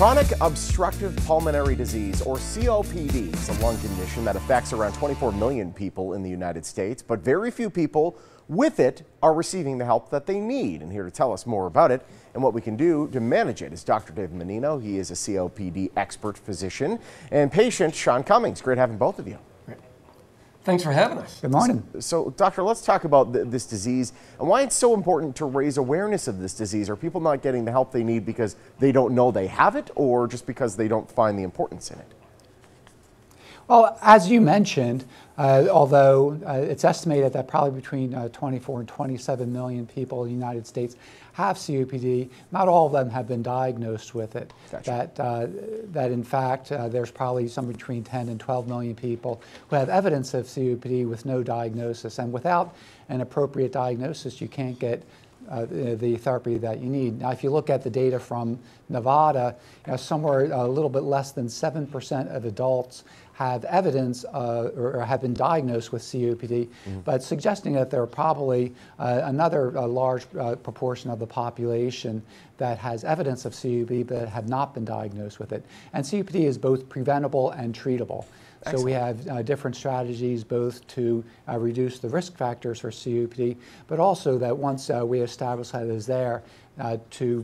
Chronic obstructive pulmonary disease, or COPD, is a lung condition that affects around 24 million people in the United States, but very few people with it are receiving the help that they need. And here to tell us more about it and what we can do to manage it is Dr. David Menino. He is a COPD expert physician, and patient Sean Cummings. Great having both of you. Thanks for having us. Good morning. So, doctor, let's talk about this disease and why it's so important to raise awareness of this disease. Are people not getting the help they need because they don't know they have it, or just because they don't find the importance in it? Well, as you mentioned, although it's estimated that probably between 24 and 27 million people in the United States have COPD, not all of them have been diagnosed with it. Gotcha. That in fact, there's probably somewhere between 10 and 12 million people who have evidence of COPD with no diagnosis. And without an appropriate diagnosis, you can't get the therapy that you need. Now, if you look at the data from Nevada, somewhere a little bit less than 7% of adults have evidence or have been diagnosed with COPD, but suggesting that there are probably another large proportion of the population that has evidence of COPD but have not been diagnosed with it. And COPD is both preventable and treatable. Excellent. So we have different strategies both to reduce the risk factors for COPD, but also that once we establish that it is there, to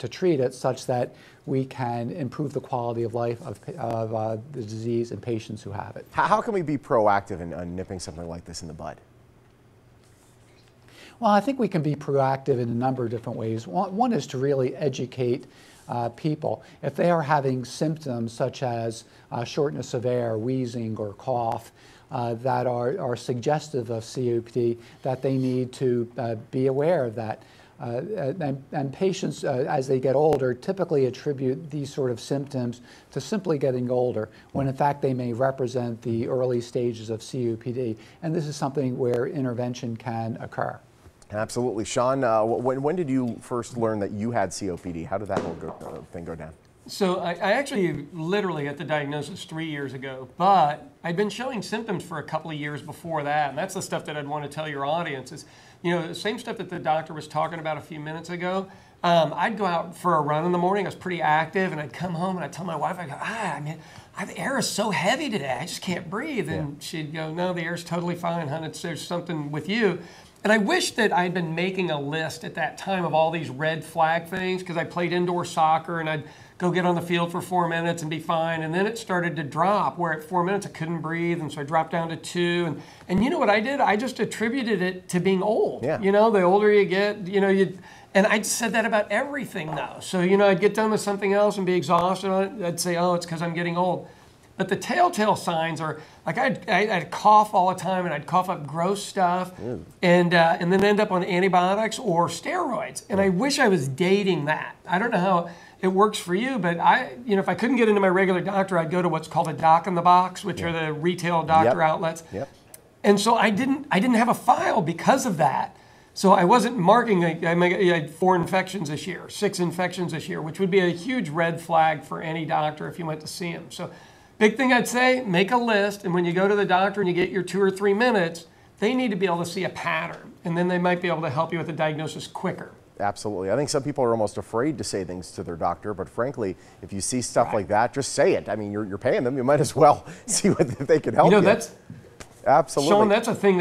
treat it such that we can improve the quality of life of the disease in patients who have it. How can we be proactive in nipping something like this in the bud? Well, I think we can be proactive in a number of different ways. One is to really educate people. If they are having symptoms such as shortness of air, wheezing, or cough that are suggestive of COPD, that they need to be aware of that. And patients, as they get older, typically attribute these sort of symptoms to simply getting older, when in fact they may represent the early stages of COPD. And this is something where intervention can occur. Absolutely. Sean, when did you first learn that you had COPD? How did that whole thing go down? So I actually literally got the diagnosis 3 years ago, but I'd been showing symptoms for a couple of years before that, and that's the stuff that I'd want to tell your audience is, the same stuff that the doctor was talking about a few minutes ago. I'd go out for a run in the morning. I was pretty active, and I'd come home and I'd tell my wife, I go, the air is so heavy today, I just can't breathe. And she'd go, no, the air's totally fine, hon. There's something with you. And I wish that I'd been making a list at that time of all these red flag things, because I played indoor soccer and I'd go get on the field for 4 minutes and be fine. And then it started to drop, where at 4 minutes I couldn't breathe, and so I dropped down to 2. And you know what I did? I just attributed it to being old. Yeah. The older you get, and I said that about everything now. So, I'd get done with something else and be exhausted on it. I'd say, oh, it's because I'm getting old. But the telltale signs are, like I'd cough all the time, and I'd cough up gross stuff, and then end up on antibiotics or steroids. And I wish I was dating that. I don't know how it works for you, but if I couldn't get into my regular doctor, I'd go to what's called a doc in the box, which are the retail doctor outlets. And so I didn't have a file because of that. So I wasn't marking, I had 4 infections this year, 6 infections this year, which would be a huge red flag for any doctor if you went to see him. So big thing I'd say, make a list, and when you go to the doctor and you get your 2 or 3 minutes, they need to be able to see a pattern, and then they might be able to help you with the diagnosis quicker. Absolutely. I think some people are almost afraid to say things to their doctor, but frankly, if you see stuff like that, just say it. I mean, you're paying them, you might as well see if they can help you. That's absolutely. Sean, that's a thing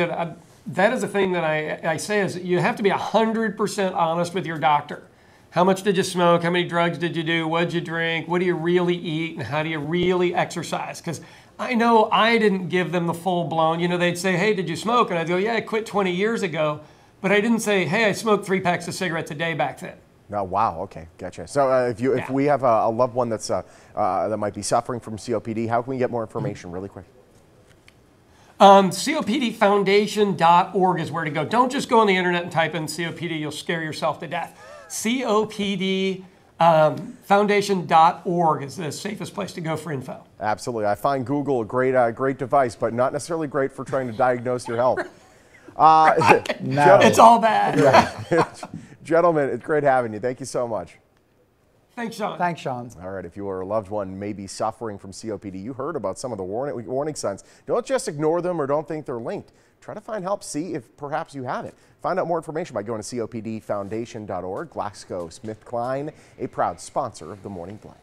that is a thing that I say is you have to be 100% honest with your doctor. How much did you smoke? How many drugs did you do? What did you drink? What do you really eat? And how do you really exercise? Because I know I didn't give them the full blown, they'd say, hey, did you smoke? And I'd go, yeah, I quit 20 years ago. But I didn't say, hey, I smoked 3 packs of cigarettes a day back then. Oh, wow. Okay. Gotcha. So if we have a loved one that's that might be suffering from COPD, how can we get more information really quick? COPDfoundation.org is where to go. Don't just go on the internet and type in COPD. You'll scare yourself to death. COPDfoundation.org is the safest place to go for info. Absolutely. I find Google a great device, but not necessarily great for trying to diagnose your health. No. It's all bad. Yeah. Gentlemen, it's great having you. Thank you so much. Thanks, Sean. Thanks, Sean. All right, if your loved one may be suffering from COPD, you heard about some of the warning signs. Don't just ignore them or don't think they're linked. Try to find help, see if perhaps you have it. Find out more information by going to copdfoundation.org. GlaxoSmithKline, a proud sponsor of the Morning Blend.